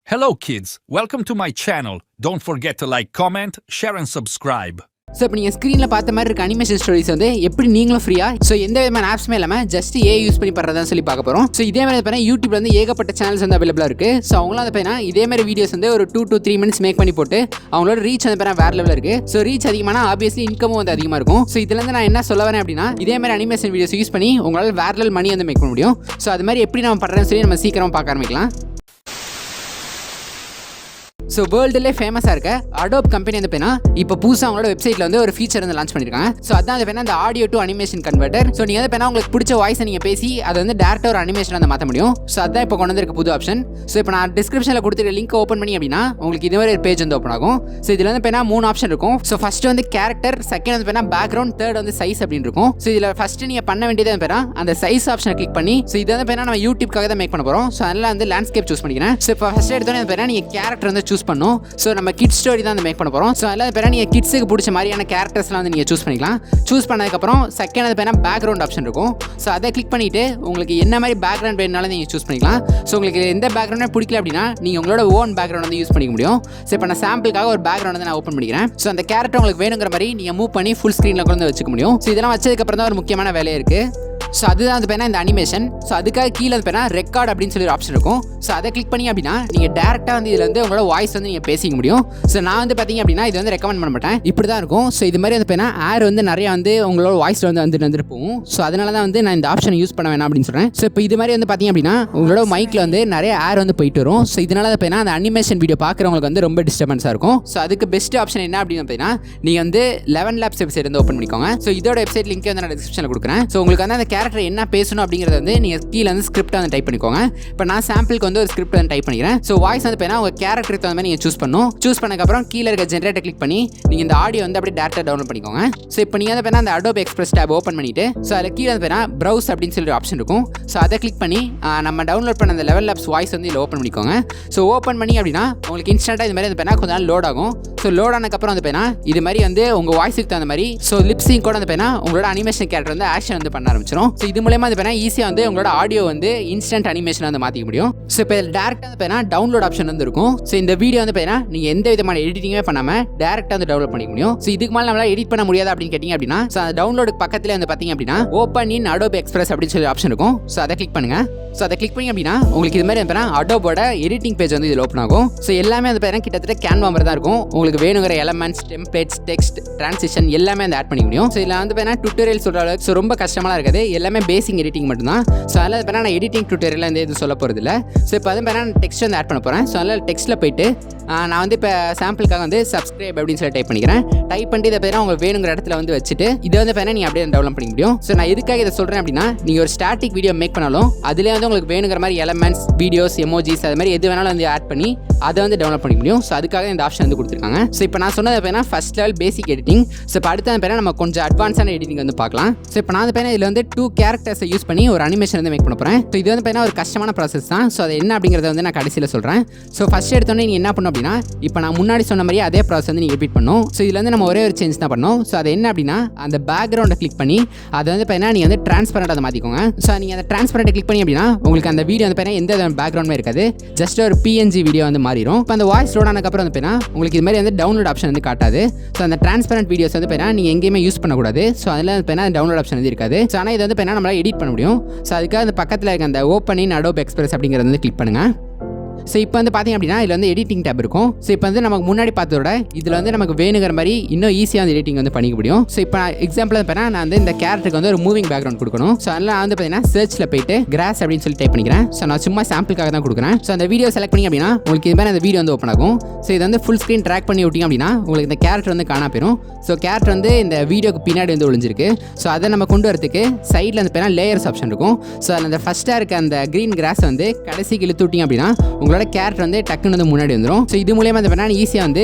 Hello kids, welcome to my channel. Don't forget to like, comment, share and subscribe. So இப்போ நீங்கள் ஸ்க்ரீனில் பார்த்த மாதிரி இருக்க அனிமேஷன் ஸ்டோரிஸ் வந்து எப்படி நீங்களும் ஃப்ரீயாக ஸோ எந்த விதமான ஆப்ஸுமே இல்லாமல் ஜஸ்ட் யூஸ் பண்ணி பண்ணுறதான்னு சொல்லி பார்க்க போகிறோம். ஸோ இதே மாதிரி பார்த்தீங்கன்னா யூடியூப்ல வந்து ஏகப்பட்ட சேனல்ஸ் வந்து அவைலபிளாக இருக்குது. ஸோ அவங்களாம் வந்து பார்த்தீங்கன்னா இதே மாதிரி வீடியோஸ் வந்து ஒரு 2 to 3 minutes மேக் பண்ணி போட்டு அவங்களோட ரீச் வந்து பார்த்தீங்கன்னா வேறு லெவலில் இருக்குது. ஸோ ரீச் அதிகமான ஆப்வியஸ்லி இன்கமும் வந்து அதிகமாக இருக்கும். ஸோ இதுலேருந்து நான் என்ன சொல்ல வரேன் அப்படின்னா இதே மாதிரி அனிமேஷன் வீடியோஸ் யூஸ் பண்ணி உங்களால் வேறு லெவல் மணி வந்து மேக் பண்ண முடியும். ஸோ அது மாதிரி எப்படி நம்ம பண்ணுறேன்னு சொல்லி நம்ம சீக்கிரமாக பார்க்க ஆரம்பிக்கலாம். ஸோ வேர்ல்டுலே ஃபேமஸாக இருக்க அடோப் கம்பெனி வந்து பார்த்தீங்கன்னா இப்போ புதுசாக அவங்களோட வெப்சைட்டில் வந்து ஒரு ஃபீச்சர் வந்து லான்ச் பண்ணியிருக்காங்க. ஸோ அதான் வந்து பார்த்தீங்கன்னா அந்த audio to animation converter. So நீங்கள் வந்து பார்த்தீங்கன்னா உங்களுக்கு பிடிச்ச வாய்ஸை நீங்கள் பேசி அதை வந்து டேரக்டாக ஒரு அனிமேஷன் வந்து மாற்ற முடியும். ஸோ அதான் இப்போ கொண்டு வந்திருக்க புது ஆப்ஷன். ஸோ இப்போ நான் டிஸ்கிரிப்ஷனில் கொடுத்துருக்க லிங்க் ஓப்பன் பண்ணி அப்படின்னா உங்களுக்கு இது மாதிரி ஒரு பேஜ் வந்து ஓப்பன் ஆகும். ஸோ இதில் வந்து பார்த்தீங்கன்னா 3 ஆப்ஷன் இருக்கும். ஸோ ஃபஸ்ட்டு வந்து கேரக்டர், செகண்ட் வந்து பார்த்தீங்கன்னா பேக்ரவுண்ட், தேர்ட் வந்து சைஸ் அப்படின்னு இருக்கும். ஸோ இதில் ஃபஸ்ட்டு நீங்கள் பண்ண வேண்டியது வந்து பார்த்தீங்கன்னா அந்த சைஸ் ஆப்ஷனை கிளிக் பண்ணி ஸோ இது வந்து பார்த்தீங்கன்னா நம்ம யூடியூப்காக தான் மேக் பண்ண போகிறோம். ஸோ அதனால் வந்து லேண்ட்ஸ்கேப் சூஸ் பண்ணிக்கிறேன். ஸோ இப்போ ஃபஸ்ட் எடுத்தோன்னே பார்த்தீங்கன்னா நீங்கள் கேரக்டர் வந்து சூஸ் பண்ணணும். ஸோ நம்ம கிட்ஸ் ஸ்டோரி தான் மேக் பண்ண போகிறோம். ஸோ அதில் பேர் நீங்கள் கிட்ஸுக்கு பிடிச்ச மாதிரியான கேரக்டர்ஸ்லாம் வந்து நீங்கள் சூஸ் பண்ணிக்கலாம். சூஸ் பண்ணதுக்கப்புறம் செகண்ட் அது பேர் பேக்ரவுண்ட் ஆப்ஷன் இருக்கும். ஸோ அதை கிளிக் பண்ணிவிட்டு உங்களுக்கு என்ன மாதிரி பேக்ரவுண்ட் வேணுனாலும் நீங்கள் சூஸ் பண்ணிக்கலாம். ஸோ உங்களுக்கு எந்த பேக்ரவுண்டே பிடிக்கல அப்படின்னா நீங்கள் உங்களோட ஓன் பேக்ரவுண்ட் வந்து யூஸ் பண்ணிக்க முடியும். ஸோ இப்போ நான் சாம்பிளுக்காக ஒரு பேக்ரவுண்ட் வந்து நான் ஓப்பன் பண்ணிக்கிறேன். ஸோ அந்த கேரக்டர் உங்களுக்கு வேணுங்கிற மாதிரி நீங்கள் மூவ் பண்ணி ஃபுல் ஸ்க்ரீனில் கொண்டு வந்து வச்சுக்க முடியும். ஸோ இதெல்லாம் வச்சதுக்கப்புறம் தான் ஒரு முக்கியமான வேலையே இருக்குது. ஸோ அதுதான் வந்து பேனா இந்த அனிமேஷன். ஸோ அதுக்காக கீழே வந்து பேனா ரெக்கார்ட் அப்படின்னு சொல்லி ஒரு ஆப்ஷன் இருக்கும். ஸோ அதை கிளிக் பண்ணி அப்படின்னா நீங்கள் டேரெக்டாக வந்து இதில் வந்து உங்களோட வாய்ஸ் வந்து நீங்கள் பேசிக்க முடியும். ஸோ நான் வந்து பார்த்தீங்க அப்படின்னா இது வந்து ரெக்கமெண்ட் பண்ண மாட்டேன். இப்படி தான் இருக்கும். ஸோ இது மாதிரி வந்து பேனா ஏர் வந்து நிறைய வந்து உங்களோட வாய்ஸில் வந்து வந்துட்டு போகும். ஸோ அதனால தான் வந்து நான் இந்த ஆப்ஷனை யூஸ் பண்ண வேணாம் அப்படின்னு சொல்கிறேன். ஸோ இப்போ இது மாதிரி வந்து பார்த்தீங்க அப்படின்னா உங்களோட மைக்கில் வந்து நிறைய ஏர் வந்து போயிட்டு வரும். ஸோ இதனால தான் பேனா அந்த அனிமேஷன் வீடியோ பார்க்குறவங்களுக்கு வந்து ரொம்ப டிஸ்டர்பன்ஸாக இருக்கும். ஸோ அதுக்கு பெஸ்ட் ஆப்ஷன் என்ன அப்படின்னு பார்த்தீங்கன்னா நீங்கள் வந்து 11 Labs வெப்சைட் வந்து ஓப்பன் பண்ணிக்கோங்க. ஸோ இதோட வெப்சைட் லிங்க் வந்து நான் டிஸ்கிரிப்ஷனில் கொடுக்குறேன். ஸோ உங்களுக்கு வந்து அந்த கேரக்டர் என்ன பேசணும் அப்படிங்கிறத வந்து நீங்கள் கீழே வந்து ஸ்கிரிப்ட் வந்து டைப் பண்ணிக்கோங்க. இப்போ நான் சாம்பிளுக்கு வந்து ஒரு ஸ்கிரிப்ட் வந்து டைப் பண்ணிக்கிறேன். ஸோ வாய்ஸ் வந்து பார்த்தீங்கன்னா உங்கள் கேரக்டருக்கு தகுந்த மாதிரி நீங்கள் சூஸ் பண்ணணும். சூஸ் பண்ணக்கப்புறம் கீழே இருக்க ஜென்ரேட்டர் கிளிக் பண்ணி நீங்கள் இந்த ஆடியோ வந்து அப்படியே டேரக்டாக டவுன்லோட் பண்ணிக்கோங்க. ஸோ இப்போ நீங்கள் வந்து பார்த்தீங்கன்னா அந்த Adobe Express டேப் ஓப்பன் பண்ணிட்டு ஸோ அதில் கீழே வந்து பார்த்தீங்கன்னா ப்ரௌஸ் அப்படின்னு சொல்லி ஒரு ஆப்ஷன் இருக்கும். ஸோ அதை கிளிக் பண்ணி நம்ம டவுன்லோட் பண்ண அந்த 11 Labs வாய்ஸ் வந்து இதில் ஓப்பன் பண்ணிக்கோங்க. ஸோ ஓப்பன் பண்ணி அப்படின்னா உங்களுக்கு இன்ஸ்டன்ட்டாக இது மாதிரி வந்து பார்த்தீங்கன்னா கொஞ்சம் நாள் லோட் ஆகும். ஸோ லோட் ஆனதுக்கப்புறம் வந்து பார்த்தீங்கன்னா இது மாதிரி வந்து உங்கள் வாய்ஸுக்கு தகுந்த மாதிரி ஸோ லிப்ஸிங் கூட வந்து பார்த்தீங்கன்னா உங்களோட அனிமேஷன் கேரக்டர் வந்து ஆக்ஷன் வந்து பண்ண ஆரம்பிச்சிடும். ஸோ இது மூலமா வந்து பார்த்தீங்கன்னா ஈஸியாக வந்து உங்களோட ஆடியோ வந்து இன்ஸ்டன்ட் அனிமேஷன் வந்து மாற்றிக்க முடியும். ஸோ இப்போ டேரக்டாக வந்து பார்த்தீங்கன்னா டவுன்லோட் ஆப்ஷன் வந்து இருக்கும். ஸோ இந்த வீடியோ வந்து பார்த்தீங்கன்னா நீங்கள் எந்த விதமான எடிட்டிங்கே பண்ணாமல் டேரக்டாக வந்து டவுன்லோட் பண்ணிக்க முடியும். ஸோ இதுக்கு மேலே நம்மளால் எடிட் பண்ண முடியாது அப்படின்னு கேட்டிங்க அப்படின்னா ஸோ அந்த டவுன்லோடுக்கு பக்கத்தில் வந்து பார்த்தீங்க அப்படின்னா ஓப்பன் இன் Adobe Express அப்படின்னு சொல்லி ஆப்ஷன் இருக்கும். ஸோ அதை கிளிக் பண்ணுங்க. ஸோ அதை கிளிக் பண்ணி அப்படின்னா உங்களுக்கு இது மாதிரி பார்த்தீங்கன்னா Adobeோட எடிட்டிங் பேஜ் வந்து இதில் ஓப்பன் ஆகும். ஸோ எல்லாமே வந்து பார்த்தீங்கன்னா கிட்டத்தட்ட கேன்வா மாதிரி தான் இருக்கும். உங்களுக்கு வேணுங்கிற எலமெண்ட்ஸ், டெம்ப்ளேட்ஸ், டெக்ஸ்ட், ட்ரான்சிஷன் எல்லாமே வந்து ஆட் பண்ணிக்க முடியும். ஸோ இதில் வந்து பார்த்தீங்கன்னா டுட்டோரியல் சொல்கிற அளவுக்கு ஸோ ரொம்ப கஷ்டமாக இருக்காது. எல்லாமே பேசிக் எடிட்டிங் மட்டும்தான். ஸோ அதில் பார்த்தீங்கன்னா நான் எடிட்டிங் டுட்டோரியல் வந்து எதுவும் சொல்ல போகிறது இல்லை. ஸோ இப்போ வந்து பார்த்தீங்கன்னா டெக்ஸ்ட் வந்து ஆட் பண்ண போகிறேன். ஸோ அதில் டெக்ஸ்ட்டில் போயிட்டு நான் வந்து இப்போ சாம்பிளுக்காக வந்து சப்ஸ்கிரைப் அப்படின்னு சொல்லி டைப் பண்ணிக்கிறேன். டைப் பண்ணிட்டு இதை பார்த்தீங்கன்னா உங்களுக்கு வேணுங்கிற இடத்துல வந்து வச்சுட்டு இதை வந்து பார்த்தீங்கன்னா நீங்கள் அப்படியே டெவலப் பண்ணிக்க முடியும். ஸோ நான் எதுக்காக இதை சொல்கிறேன் அப்படின்னா நீங்கள் ஒரு ஸ்டாட்டிக் வீடியோ மேக் பண்ணாலும் அதிலே வந்து உங்களுக்கு வேணுங்கிற மாதிரி எலமெண்ட்ஸ், வீடியோஸ், எமோஜிஸ் அது மாதிரி எது வேணாலும் வந்து ஆட் பண்ணி அதை வந்து டெவலப் பண்ணிக்க முடியும். ஸோ அதுக்காக இந்த ஆப்ஷன் வந்து கொடுத்துருக்காங்க. ஸோ இப்போ நான் சொன்னது பார்த்தீங்கன்னா ஃபர்ஸ்ட் லெவல் பேசிக் எடிட்டிங். ஸோ இப்போ அடுத்த பார்த்தீங்கன்னா நம்ம கொஞ்சம் அட்வான்ஸான எடிட்டிங் வந்து பார்க்கலாம். ஸோ இப்போ நான் பார்த்தீங்கன்னா இதில் வந்து 2 கேரக்டர்ஸை யூஸ் பண்ணி ஒரு அனிமேஷன் வந்து மேக் பண்ண போகிறேன். ஸோ இது வந்து பார்த்தீங்கன்னா ஒரு கஷ்டமான ப்ராசஸ் தான். ஸோ அது என்ன அப்படிங்கிறத வந்து நான் கடைசியில் சொல்கிறேன். ஸோ ஃபர்ஸ்ட் எடுத்தோன்னே நீங்கள் என்ன பண்ணணும் அப்படின்னா இப்போ நான் முன்னாடி சொன்ன மாதிரி அதே ப்ராசஸ் வந்து நீங்கள் ரிப்பீட் பண்ணணும். ஸோ இதில் வந்து நம்ம ஒரே ஒரு சேஞ்ச் தான் பண்ணணும். ஸோ அது என்ன அப்படின்னா அந்த பேக்ரவுண்டை கிளிக் பண்ணி அதை வந்து பார்த்தீங்கன்னா நீங்கள் வந்து டிரான்ஸ்பரண்டாக மாற்றிக்கோங்க. ஸோ நீங்கள் அந்த டிரான்ஸ்பரண்ட்டை கிளிக் பண்ணி அப்படின்னா உங்களுக்கு அந்த வீடியோ வந்து பார்த்தீங்கன்னா எந்த பேக்ரவுண்டுமே இருக்காது. ஜஸ்ட் ஒரு PNG வீடியோ வந்து மாறிடும். இப்போ அந்த வாய்ஸ் லோட் ஆனதுக்கப்புறம் வந்து பார்த்தீங்கன்னா உங்களுக்கு இது மாதிரி வந்து டவுன்லோட் ஆப்ஷன் வந்து காட்டாது. ஸோ அந்த டிரான்ஸ்பரண்ட் வீடியோஸ் வந்து பார்த்தீங்கன்னா நீங்கள் எங்கேயுமே யூஸ் பண்ணக்கூடாது. ஸோ அதில் பார்த்தீங்கன்னா டவுன்லோட் ஆப்ஷன் வந்து இருக்காது. ஸோ ஆனால் இது வந்து பார்த்தீங்கன்னா நம்மளால் எடிட் பண்ண முடியும். ஸோ அதுக்காக அந்த பக்கத்தில் இருக்க அந்த ஓப்பன் இன் Adobe Express அப்படிங்கிறது வந்து கிளிக் பண்ணுங்கள். ஸோ இப்போ வந்து பார்த்தீங்க அப்படின்னா இதில் வந்து எடிட்டிங் டேப் இருக்கும். ஸோ இப்போ வந்து நமக்கு முன்னாடி பார்த்ததோட இதில் வந்து நமக்கு வேணுங்கிற மாதிரி இன்னும் ஈஸியாக வந்து எடிட்டிங் வந்து பண்ணிக்க முடியும். ஸோ இப்போ எக்ஸாம்பிள் பார்த்தீங்கன்னா நான் வந்து இந்த கேரக்டருக்கு வந்து ஒரு மூவிங் பேக்ரவுண்ட் கொடுக்கணும். ஸோ அதனால் நான் வந்து பார்த்தீங்கன்னா சர்ச்சில் போயிட்டு கிராஸ் அப்படின்னு சொல்லி டைப் பண்ணிக்கிறேன். ஸோ நான் சும்மா சாம்பிளுக்காக தான் கொடுக்குறேன். ஸோ அந்த வீடியோ செலக்ட் பண்ணி அப்படின்னா உங்களுக்கு இது மாதிரி அந்த வீடியோ வந்து ஓப்பன் ஆகும். ஸோ இது வந்து ஃபுல் ஸ்க்ரீன் ட்ராக் பண்ணி விட்டிங்க அப்படின்னா உங்களுக்கு இந்த கேரக்டர் வந்து காணா போயிடும். ஸோ கேரக்டர் வந்து இந்த வீடியோக்கு பின்னாடி வந்து ஒளிஞ்சிருக்கு. ஸோ அதை நம்ம கொண்டு வரதுக்கு சைடில் வந்து பார்த்தீங்கன்னா லேயர்ஸ் ஆப்ஷன் இருக்கும். ஸோ அதில் அந்த ஃபஸ்ட்டாக இருக்க அந்த க்ரீன் கிராஸ் வந்து கடைசிக்கு இழுத்து விட்டிங்க அப்படின்னா உங்களோட கேரக்டர் வந்து டக்குன்னு வந்து முன்னாடி வந்துடும். ஸோ இது மூலியமாக வந்து பார்த்தீங்கன்னா ஈஸியாக வந்து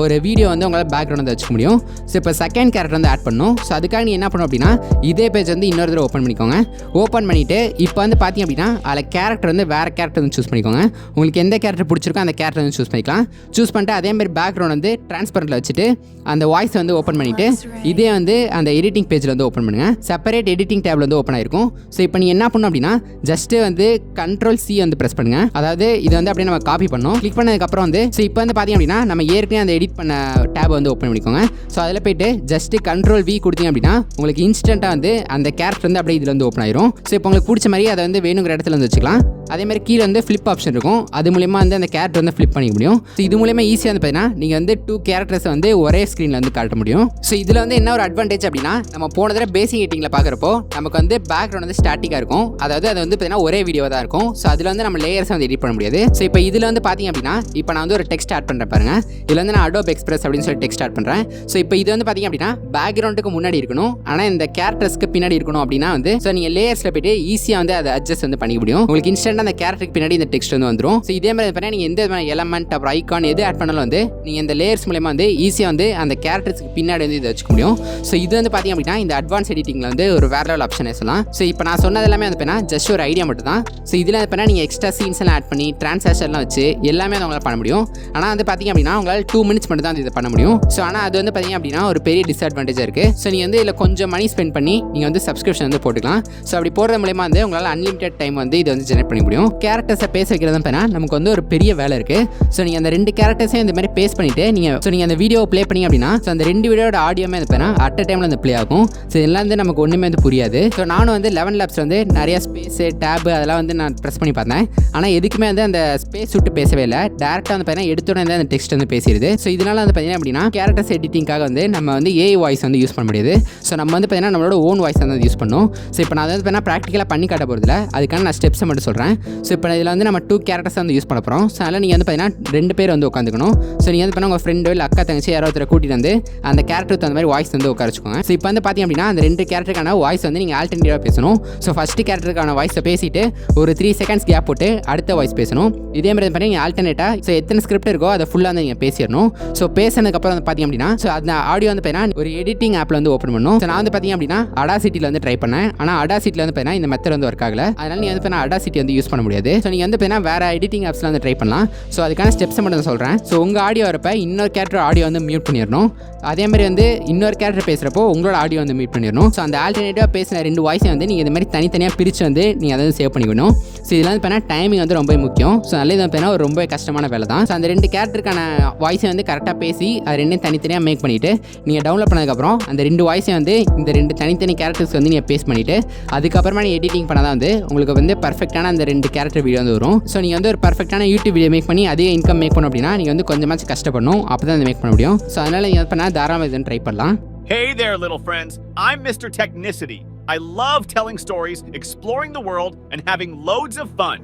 ஒரு வீடியோ வந்து உங்களால் பேக்ரவுண்ட் வந்து வச்சுக்க முடியும். ஸோ இப்போ செகண்ட் கேரக்டர் வந்து ஆட் பண்ணணும். ஸோ அதுக்காக நீங்கள் என்ன பண்ணணும் அப்படின்னா இதே பேஜ் வந்து இன்னொரு தடவை ஓப்பன் பண்ணிக்கோங்க. ஓப்பன் பண்ணிவிட்டு இப்போ வந்து பார்த்தீங்க அப்படின்னா அதில் கேரக்டர் வந்து வேறு கேரக்டர் வந்து சூஸ் பண்ணிக்கோங்க. உங்களுக்கு எந்த கேரக்டர் பிடிச்சிருக்கோ அந்த கேரக்டர் வந்து சூஸ் பண்ணிக்கலாம். சூஸ் பண்ணிட்டு அதேமாதிரி பேக்ரவுண்ட் வந்து டிரான்ஸ்பரண்ட்டில் வச்சுட்டு அந்த வாய்ஸ் வந்து ஓப்பன் பண்ணிவிட்டு இதே வந்து அந்த எடிட்டிங் பேஜில் வந்து ஓப்பன் பண்ணுங்கள். செப்பரேட் எடிட்டிங் டேபில் வந்து ஓப்பன் ஆயிருக்கும். ஸோ இப்போ நீங்கள் என்ன பண்ணணும் அப்படின்னா ஜஸ்ட்டு வந்து Ctrl+C வந்து ப்ரெஸ் பண்ணுங்கள். அதாவது இது வந்து அப்படியே நம்ம காப்பி பண்ணோம். கிளிக் பண்ணதுக்கப்புறம் வந்து ஸோ இப்போ வந்து பார்த்தீங்க அப்படின்னா நம்ம ஏற்கனவே அந்த எடிட் பண்ண டேப் வந்து ஓப்பன் பண்ணிக்கோங்க. ஸோ அதில் போய்ட்டு ஜஸ்ட் Ctrl+V கொடுத்தீங்க அப்படின்னா உங்களுக்கு இன்ஸ்டண்ட்டாக வந்து அந்த கேரக்டர் வந்து அப்படியே இதில் வந்து ஓப்பன் ஆயிரும். ஸோ இப்போ உங்களுக்கு பிடிச்ச மாதிரி அதை வந்து வேணுங்கிற இடத்துல வந்து வச்சுக்கலாம். அதே மாதிரி கீழே வந்து ஃப்ளிப் ஆப்ஷன் இருக்கும். அது மூலமா வந்து அந்த கேரக்டர் வந்து ஃப்ளிப் பண்ணிக்க முடியும். ஸோ இது மூலமா ஈஸியாக வந்து பார்த்தீங்கன்னா நீங்கள் வந்து 2 கேரக்டர்ஸை வந்து ஒரே ஸ்க்ரீனில் வந்து காட்ட முடியும். ஸோ இதில் வந்து என்ன ஒரு அட்வான்டேஜ் அப்படின்னா நம்ம போன தடவை பேசிக் எடிட்டிங்கில் பார்க்குறப்போ நமக்கு வந்து பேக்ரவுண்ட் வந்து ஸ்டாட்டிக்காக இருக்கும். அதாவது அது வந்து பார்த்தீங்கன்னா ஒரே வீடியோ தான் இருக்கும். ஸோ அதில் வந்து நம்ம லேயர்ஸை வந்து எடிட் பண்ண முடியாது. ஸோ இப்போ இதில் வந்து பார்த்தீங்க அப்படின்னா இப்போ நான் வந்து ஒரு டெக்ஸ்ட் ஆட் பண்ணுறேன் பாருங்க. இதில் வந்து நான் Adobe Express அப்படின்னு சொல்லி டெக்ஸ்ட் ஆட் பண்ணுறேன். ஸோ இப்போ இது வந்து பார்த்தீங்க அப்படின்னா பேக்ரவுண்டுக்கு முன்னாடி இருக்கணும், ஆனால் இந்த கேரக்டர்ஸ்க்கு பின்னாடி இருக்கணும் அப்படின்னா வந்து ஸோ நீங்கள் லேயர்ஸில் போய்ட்டு ஈஸியாக வந்து அதை அட்ஜஸ்ட் வந்து பண்ணிக்க முடியும். உங்களுக்கு இன்ஸ்டன்ட்டாக அந்த கேரக்டருக்கு பின்னாடி இந்த டெக்ஸ்ட் வந்து வந்துடும். ஸோ இதே மாதிரி பார்த்தீங்கன்னா நீங்கள் எந்த விதமான எலமெண்ட் அப்புறம் ஐகான் எது ஆட் பண்ணாலும் வந்து நீங்கள் இந்த லேயர்ஸ் மூலமா வந்து ஈஸியாக வந்து அந்த கேரக்டர்ஸ்க்கு பின்னாடி வந்து இதை வச்சுக்க முடியும். ஸோ இது வந்து பார்த்தீங்க அப்படின்னா இந்த அட்வான்ஸ் எடிட்டிங்கில் வந்து ஒரு வேற லெவல் ஆப்ஷன் சொல்லலாம். ஸோ இப்போ நான் சொன்னது எல்லாமே வந்து பார்த்தீங்கன்னா ஜஸ்ட் ஒரு ஐடியா மட்டும் தான். ஸோ இதில் வந்து நீங்கள் எக்ஸ்ட்ரா சீன்ஸ் எல்லாம் ஆட் பண்ணி டிரான்சாக்ஷன்லாம் வச்சு எல்லாமே வந்து உங்களால் பண்ண முடியும். ஆனால் வந்து பார்த்தீங்க அப்படின்னா உங்களால் 2 மினிட்ஸ் மட்டும் தான் இதை பண்ண முடியும். ஸோ ஆனால் அது வந்து பார்த்தீங்க அப்படின்னா ஒரு பெரிய டிஸ்அட்வான்டேஜாக இருக்குது. ஸோ நீங்கள் வந்து இதில் கொஞ்சம் மணி ஸ்பெண்ட் பண்ணி நீங்கள் வந்து சப்ஸ்கிரிப்ஷன் வந்து போட்டுக்கலாம். ஸோ அப்படி போடுறது மூலமா வந்து உங்களால் அன்லிமிட்டட் டைம் வந்து இது வந்து ஜெனரேட் பண்ண முடியும். கேரக்டர்ஸை பேச வைக்கிறது நமக்கு வந்து ஒரு பெரிய வேலை இருக்குது. ஸோ நீங்கள் அந்த 2 கேரக்டர்ஸையும் இந்த மாதிரி பேஸ் பண்ணிவிட்டு நீங்கள் அந்த வீடியோ ப்ளே பண்ணி அப்படின்னா ஸோ அந்த 2 வீடியோட ஆடியோமே வந்து அட் அ டைமில் வந்து ப்ளே ஆகும். ஸோ இதெல்லாம் வந்து நமக்கு ஒன்றுமே வந்து புரியாது. ஸோ நானும் வந்து 11 லேப்ஸ் வந்து நிறைய ஸ்பேஸு டேபு அதெல்லாம் வந்து நான் ப்ரெஸ் பண்ணி பார்த்தேன். ஆனால் எதுக்குமே வந்து அந்த ஸ்பேஸ் விட்டு பேசவே இல்லை. டேரெக்டாக வந்து பார்த்தீங்கன்னா எடுத்தோடனே அந்த டெக்ஸ்ட் வந்து பேசிடுது. ஸோ இதனால் வந்து பார்த்தீங்கன்னா அப்படின்னா கேரக்டர்ஸ் எடிட்டிங்காக வந்து நம்ம வந்து ஏஐ வாய்ஸ் வந்து யூஸ் பண்ண முடியாது. ஸோ நம்ம வந்து பார்த்தீங்கன்னா நம்மளோட ஓன் வாய்ஸ் வந்து யூஸ் பண்ணணும். ஸோ இப்போ நான் வந்து பார்த்தீங்கன்னா ப்ராக்டிக்கலாக பண்ணி காட்ட போகிறதில்ல, அதுக்கான நான் ஸ்டெப்ஸை மட்டும் சொல்கிறேன். ஸோ இப்போ இதில் வந்து நம்ம 2 கேரக்டர்ஸ் வந்து யூஸ் பண்ண போகிறோம். ஸோ அதனால் நீங்கள் வந்து பார்த்தீங்கன்னா 2 பேர் வந்து உட்காந்துக்கணும். ஸோ நீங்கள் வந்து உங்கள் ஃப்ரெண்டோ இல்லை அக்கா தங்கச்சி யாரோ ஒருத்தரை கூட்டிட்டு வந்து அந்த கேரக்டருக்கு அந்த மாதிரி வாய்ஸ் வந்து உட்கார வச்சுக்கோங்க. ஸோ இப்போ வந்து பார்த்தீங்க அப்படின்னா அந்த 2 கேரக்டருக்கான வாய்ஸ் வந்து நீங்கள் ஆல்டர்னேட்டிவாக பேசணும். ஸோ ஃபஸ்ட்டு கேரக்டருக்கான வாய்ஸை பேசிட்டு ஒரு 3 செகண்ட்ஸ் கேப் போட்டு அடுத்த வாய்ஸ் பேசணும். இதே மாதிரி பண்ணி நீங்கள் ஆல்டர்னேட்டாக ஸோ எத்தனை ஸ்கிரிப்ட் இருக்கோ அதை ஃபுல்லாக வந்து நீங்கள் பேசிடணும். ஸோ பேசினதுக்கப்புறம் வந்து பார்த்தீங்க அப்படின்னா ஸோ அந்த ஆடியோ வந்து பார்த்தீங்கன்னா ஒரு எடிட்டிங் ஆப்பில் வந்து ஓப்பன் பண்ணணும். ஸோ நான் வந்து பார்த்தீங்க அப்படின்னா Audacity வந்து ட்ரை பண்ணேன். ஆனால் Audacity வந்து பார்த்தீங்கன்னா இந்த மெத்தட் வந்து ஒர்க் ஆகல. அதனால நீங்கள் வந்து Audacity வந்து யூஸ் பண்ண முடியாது. ஸோ நீங்கள் வந்து பார்த்தீங்கன்னா வேறு எடிட்டிங் ஆப்ஸில் வந்து ட்ரை பண்ணலாம். ஸோ அதுக்கான ஸ்டெப்ஸை மட்டும் சொல்கிறேன். ஸோ உங்கள் ஆடியோ வரப்போ இன்னொரு கேரக்டர் ஆடியோ வந்து மியூட் பண்ணிடணும். அதே மாதிரி வந்து இன்னொரு கேரக்டர் பேசுகிறப்போ உங்களோட ஆடியோ வந்து மியூட் பண்ணிடணும். ஸோ அந்த ஆல்டர்னேட்டிவாக பேசின 2 வாய்ஸை வந்து நீங்கள் இந்த மாதிரி தனித்தனியாக பிரித்து வந்து நீங்கள் அதை வந்து சேவ் பண்ணிக்கணும். ஸோ இதெல்லாம் வந்து பார்த்தீங்கன்னா டைமிங் வந்து ரொம்ப முக்கியம். ஸோ நல்லது வந்து பார்த்தீங்கன்னா ஒரு ரொம்ப கஷ்டமான வேலை தான். ஸோ அந்த 2 கேரக்டருக்கான வாய்ஸை வந்து கரெக்டாக பேசி அது 2 தனித்தனியாக மேக் பண்ணிவிட்டு நீங்கள் டவுன்லோட் பண்ணதுக்கப்புறம் அந்த 2 வாய்ஸை வந்து இந்த 2 தனித்தனி கேரக்டர்ஸ் வந்து நீங்கள் பேஸ்ட் பண்ணிவிட்டு அதுக்கப்புறமா நீங்கள் எடிட்டிங் பண்ணால் தான் வந்து உங்களுக்கு வந்து பர்ஃபெக்டான அந்த 2 கேரக்டர் வீடியோ வந்து வரும். ஸோ நீங்கள் வந்து ஒரு பர்ஃபெக்டான யூடியூப் வீடியோ மேக் பண்ணி அதே இன்கம் மேக் பண்ணணும் அப்படின்னா நீங்கள் வந்து கொஞ்சமாச்சும் கஷ்டப்படணும். அப்போ தான் அதை மேக் பண்ண முடியும். ஸோ அதனால் நீங்கள் பண்ணால் தாராளமாக இதை ட்ரை பண்ணலாம். Hey there, little friends. I'm Mr. Technicity. I love telling stories, exploring the world, and having loads of fun.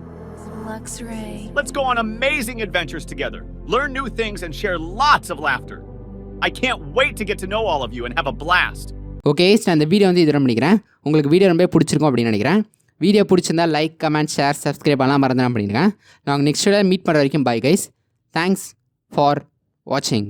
Luxray. Let's go on amazing adventures together, learn new things, and share lots of laughter. I can't wait to get to know all of you and have a blast. Okay, நான் இந்த video வந்து இதோட பண்ணிக்கிறேன். உங்களுக்கு video ரொம்ப பிடிச்சிருக்கும் அப்படின்னு நினைக்கிறேன். வீடியோ பிடிச்சிருந்தா லைக், கமெண்ட், ஷேர், சப்ஸ்கிரைப் பண்ணலாம் மறந்துடாம பண்ணிடுங்க. நாங்கள் நெக்ஸ்ட் வீடியோ மீட் பண்ணுற வரைக்கும் பை கைஸ். தேங்க்ஸ் ஃபார் வாட்சிங்.